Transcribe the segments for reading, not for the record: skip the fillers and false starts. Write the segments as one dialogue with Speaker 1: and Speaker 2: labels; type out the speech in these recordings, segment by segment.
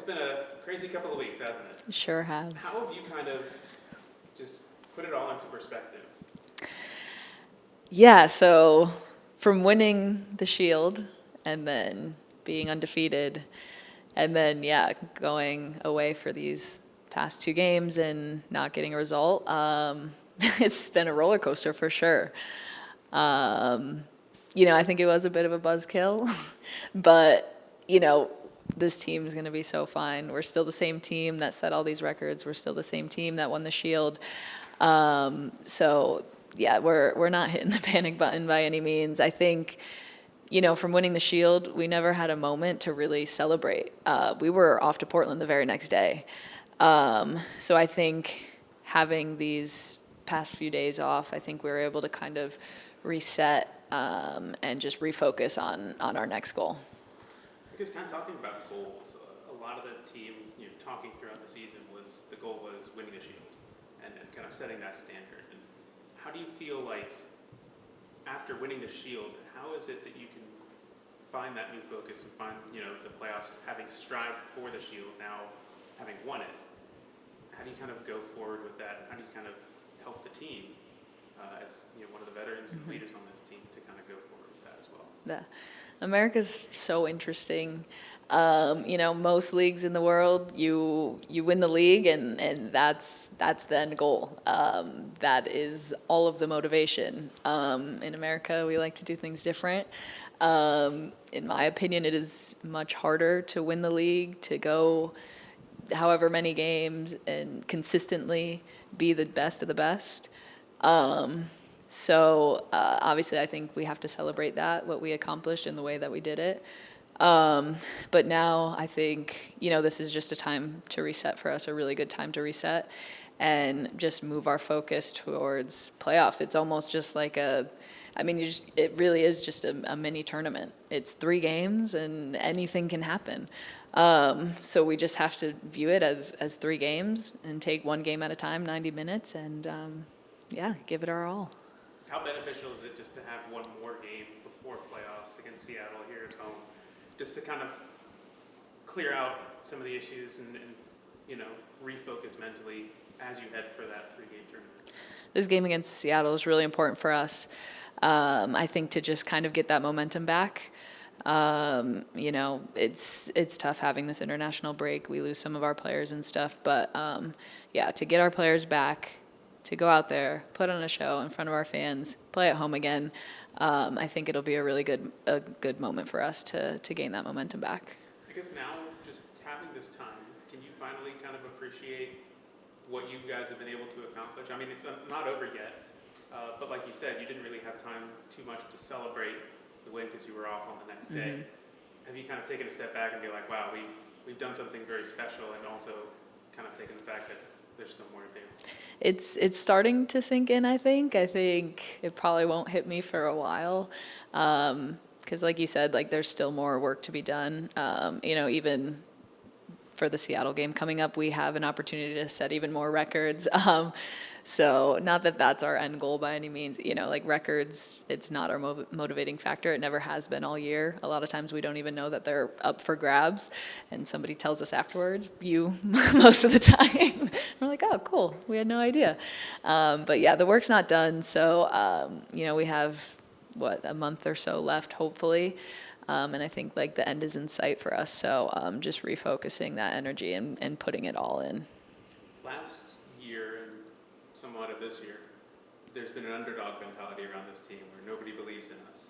Speaker 1: been a crazy couple of weeks, hasn't it?
Speaker 2: Sure has.
Speaker 1: How have you kind of just put it all into perspective?
Speaker 2: Yeah, so from winning the Shield and then being undefeated and then, yeah, going away for these past 2 games and not getting a result, it's been a roller coaster for sure. I think it was a bit of a buzzkill, but, this team is going to be so fine. We're still the same team that set all these records. We're still the same team that won the Shield. So yeah, we're not hitting the panic button by any means. I think, from winning the Shield, we never had a moment to really celebrate. We were off to Portland the very next day. So I think having these past few days off, I think we were able to kind of reset and just refocus on our next goal.
Speaker 1: Because kind of talking about goals, a lot of the team, talking throughout the season the goal was winning the Shield and kind of setting that standard. And how do you feel like after winning the Shield, how is it that you can find that new focus and find, the playoffs, having strived for the Shield, now having won it? How do you kind of go forward with that? How do you kind of help the team as one of the veterans and leaders on this team to kind of go forward with that as well?
Speaker 2: Yeah. America's so interesting. Most leagues in the world, you win the league and that's the end goal. That is all of the motivation. In America, we like to do things different. In my opinion, it is much harder to win the league, to go however many games and consistently be the best of the best. So obviously I think we have to celebrate what we accomplished in the way that we did it. But now I think, this is just a time to reset for us, a really good time to reset and just move our focus towards playoffs. It's almost just like it really is just a mini tournament. It's 3 games and anything can happen. So we just have to view it as 3 games and take 1 game at a time, 90 minutes, and give it our all.
Speaker 1: How beneficial is it just to have one more game before playoffs against Seattle here at home, just to kind of clear out some of the issues and refocus mentally as you head for that 3-game tournament?
Speaker 2: This game against Seattle is really important for us. I think to just kind of get that momentum back. It's tough having this international break. We lose some of our players and stuff, but to get our players back, to go out there, put on a show in front of our fans, play at home again, I think it'll be a really good moment for us to gain that momentum back.
Speaker 1: I guess now, just having this time, can you finally kind of appreciate what you guys have been able to accomplish? I mean, it's not over yet, but like you said, you didn't really have time too much to celebrate the win because you were off on the next day. Have you kind of taken a step back and be like, wow, we've done something very special, and also kind of taken the fact that there's still more to do?
Speaker 2: It's starting to sink in, I think. I think it probably won't hit me for a while. Because like you said, there's still more work to be done. Even for the Seattle game coming up, we have an opportunity to set even more records. So not that that's our end goal by any means. Records, it's not our motivating factor. It never has been all year. A lot of times we don't even know that they're up for grabs, and somebody tells us afterwards, most of the time. We're like, oh, cool. We had no idea. But yeah, the work's not done. So, we have, a month or so left, hopefully. And I think the end is in sight for us. So just refocusing that energy and putting it all in.
Speaker 1: Last year and somewhat of this year, there's been an underdog mentality around this team where nobody believes in us.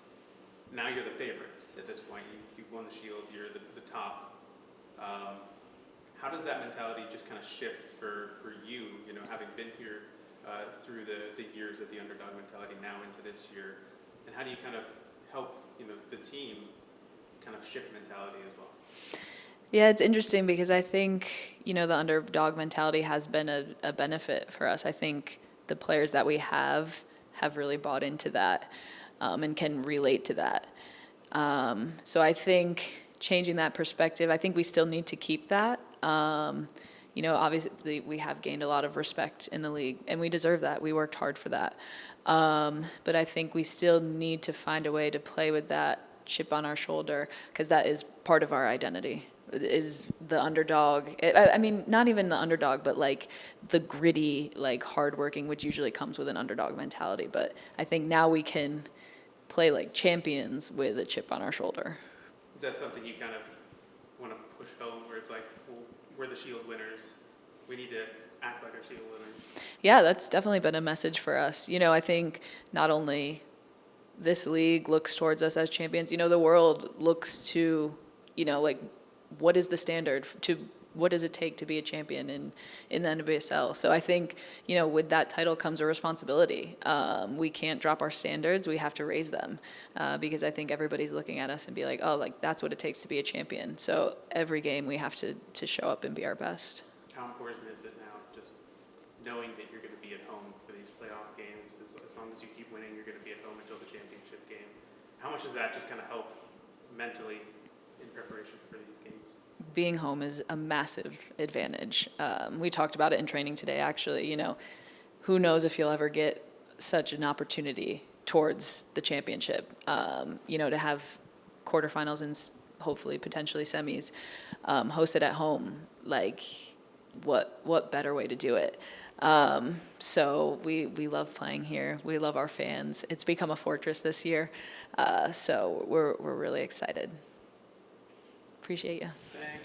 Speaker 1: Now you're the favorites at this point. You've won the Shield. You're the top. How does that mentality just kind of shift for you, having been here through the years of the underdog mentality now into this year? And how do you kind of help, the team kind of shift mentality as well?
Speaker 2: Yeah, it's interesting because I think, the underdog mentality has been a benefit for us. I think the players that we have really bought into that and can relate to that. So I think changing that perspective, I think we still need to keep that. Obviously we have gained a lot of respect in the league, and we deserve that. We worked hard for that. But I think we still need to find a way to play with that chip on our shoulder, because that is part of our identity. is the underdog. I mean, not even the underdog, but like the gritty, like hardworking, which usually comes with an underdog mentality. But I think now we can play like champions with a chip on our shoulder.
Speaker 1: Is that something you kind of want to push home, where it's like, well, we're the Shield winners, we need to act like our Shield winners?
Speaker 2: Yeah, that's definitely been a message for us. I think not only this league looks towards us as champions, the world looks to, like, what is the standard what does it take to be a champion in the NWSL? So I think, with that title comes a responsibility. We can't drop our standards. We have to raise them because I think everybody's looking at us and be like, oh, like that's what it takes to be a champion. So every game we have to show up and be our best.
Speaker 1: How important is it now, just knowing that you're going to be at home for these playoff games? As long as you keep winning, you're going to be at home until the championship game. How much does that just kind of help mentally in preparation for these games?
Speaker 2: Being home is a massive advantage. We talked about it in training today, actually. Who knows if you'll ever get such an opportunity towards the championship, to have quarterfinals and hopefully potentially semis hosted at home. Like, what better way to do it? So we love playing here. We love our fans. It's become a fortress this year. So we're really excited. Appreciate you.